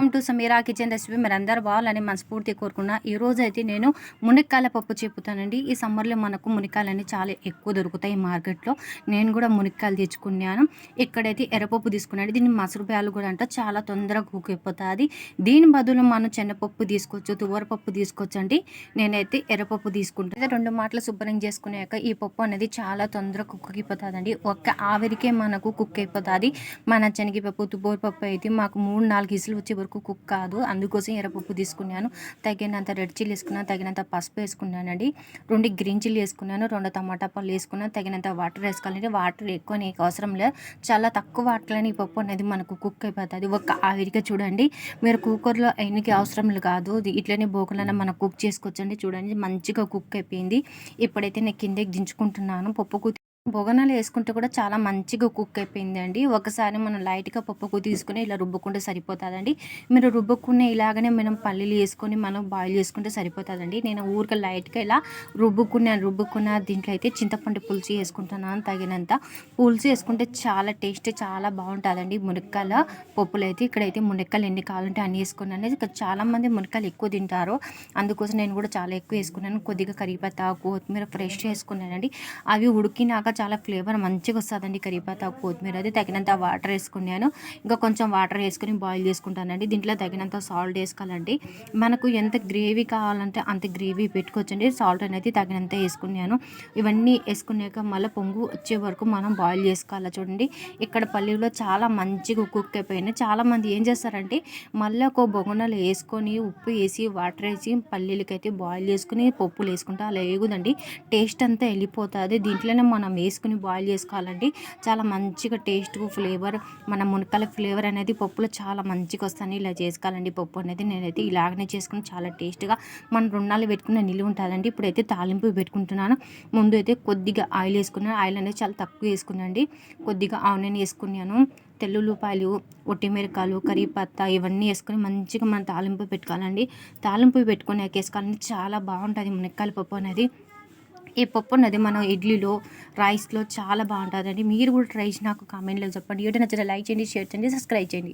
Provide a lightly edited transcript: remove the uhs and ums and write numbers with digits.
Welcome to Sameera kitchen recipe. మీరందరూ బాగాలని మనస్ఫూర్తి కోరుకున్నా. ఈరోజు అయితే నేను మునక్కాయల పప్పు చెప్పుతానండి. ఈ సమ్మర్లో మనకు మునక్కాయలు చాలా ఎక్కువ దొరుకుతాయి మార్కెట్లో. నేను కూడా మునక్కాయలు తెచ్చుకున్నాను. ఇక్కడైతే ఎర్రపప్పు తీసుకున్నాను. దీన్ని మసరు బ్యాలు కూడా అంటే చాలా తొందరగా కుక్ అయిపోతుంది. దీని బదులు మనం శనగపప్పు తీసుకోవచ్చు, తువ్వరపప్పు తీసుకోవచ్చు అండి. నేనైతే ఎర్రపప్పు తీసుకుంటాను. 2 మాటలు శుభ్రం చేసుకున్నాక ఈ పప్పు అనేది చాలా తొందరగా కుక్ అయిపోతుందండి. ఒక్క ఆవిరికే మనకు కుక్ అయిపోతుంది. మన శనగపప్పు, తువ్వరపప్పు అయితే మాకు 3-4 విజిల్ వచ్చే వరకు కుక్ కాదు. అందుకోసం ఎర్రపప్పు తీసుకున్నాను. తగినంత రెడ్ చిల్లీ వేసుకున్నాను, తగినంత పసుపు వేసుకున్నానండి, 2 గ్రీన్ చిల్లీ వేసుకున్నాను, 2 టమాటా పళ్ళు వేసుకున్నాను, తగినంత వాటర్ వేసుకోవాలండి. వాటర్ ఎక్కువ నీకు అవసరం లేదు, చాలా తక్కువ వాటర్లోనే ఈ పప్పు అనేది మనకు కుక్ అయిపోతుంది. ఒక ఆవిరిగా చూడండి. మీరు కుక్కర్లో ఎన్నికి అవసరం కాదు, ఇట్లనే బోకులనే మనం కుక్ చేసుకోవచ్చండి. చూడండి మంచిగా కుక్ అయిపోయింది. ఇప్పుడైతే నేను కిందకి దించుకుంటున్నాను. పప్పుకు బొగనాలు వేసుకుంటే కూడా చాలా మంచిగా కుక్ అయిపోయిందండి. ఒకసారి మనం లైట్గా పప్పుకు తీసుకుని ఇలా రుబ్బుకుంటే సరిపోతుందండి. మీరు రుబ్బుకునే ఇలాగనే మనం పల్లీలు వేసుకొని మనం బాయిల్ చేసుకుంటే సరిపోతుందండి. నేను ఊరికే లైట్గా ఇలా రుబ్బుకున్న దీంట్లో అయితే చింతపండు పులుసు వేసుకుంటున్నాను. తగినంత పులుసు వేసుకుంటే చాలా టేస్ట్ చాలా బాగుంటుందండి. మునక్కాయల పప్పులు అయితే ఇక్కడైతే మునక్కాయలు ఎన్ని కావాలంటే అన్ని వేసుకున్నాను. ఇక్కడ చాలామంది మునక్కాయలు ఎక్కువ తింటారు, అందుకోసం నేను కూడా చాలా ఎక్కువ వేసుకున్నాను. కొద్దిగా కరివేపాకు, కొత్తిమీర ఫ్రెష్ వేసుకున్నానండి. అవి ఉడికినాక చాలా ఫ్లేవర్ మంచిగా వస్తుందండి. కరివేపాకు, కొత్తిమీర అది తగినంత వాటర్ వేసుకున్నాను. ఇంకా కొంచెం వాటర్ వేసుకొని బాయిల్ చేసుకుంటానండి. దీంట్లో తగినంత సాల్ట్ వేసుకోవాలండి. మనకు ఎంత గ్రేవీ కావాలంటే అంత గ్రేవీ పెట్టుకోవచ్చండి. సాల్ట్ అనేది తగినంత వేసుకున్నాను. ఇవన్నీ వేసుకున్నాక మళ్ళీ పొంగు వచ్చే వరకు మనం బాయిల్ చేసుకోవాలి. చూడండి ఇక్కడ పల్లీలో చాలా మంచిగా కుక్ అయిపోయినాయి. చాలామంది ఏం చేస్తారంటే మళ్ళీ ఒక బొగనలు వేసుకొని ఉప్పు వేసి వాటర్ వేసి పల్లీలకైతే బాయిల్ చేసుకుని పప్పులు వేసుకుంటే అలా వేయకూడదండి. టేస్ట్ అంతా వెళ్ళిపోతుంది. దీంట్లోనే మనం వేసుకుని బాయిల్ చేసుకోవాలండి. చాలా మంచిగా టేస్ట్ ఫ్లేవర్ మన మునక్కాయల ఫ్లేవర్ అనేది పప్పులో చాలా మంచిగా వస్తుంది. ఇలా చేసుకోవాలండి పప్పు అనేది. నేనైతే ఇలాగనే చేసుకుని చాలా టేస్ట్గా మనం 2 నాళ్ళు పెట్టుకున్న నిలువ ఉంటుందండి. ఇప్పుడైతే తాలింపు పెట్టుకుంటున్నాను. ముందు అయితే కొద్దిగా ఆయిల్ వేసుకున్నాను. ఆయిల్ అనేది చాలా తక్కువ వేసుకున్నాండి. కొద్దిగా ఆనియన్ వేసుకున్నాను, తెల్లుల్లిపాయలు, ఒట్టిమిరకాయలు, కరివేపత్తా ఇవన్నీ వేసుకొని మంచిగా మనం తాలింపు పెట్టుకోవాలండి. తాలింపు పెట్టుకొని వేసుకోవాలండి. చాలా బాగుంటుంది మునక్కాయల పప్పు అనేది. ఈ పప్పు ఉన్నది మనం ఇడ్లీలో, రైస్లో చాలా బాగుంటుందండి. మీరు కూడా ట్రై చేసి నాకు కామెంట్లో చెప్పండి. వీడియో నచ్చితే లైక్ చేయండి, షేర్ చేయండి, సబ్స్క్రైబ్ చేయండి.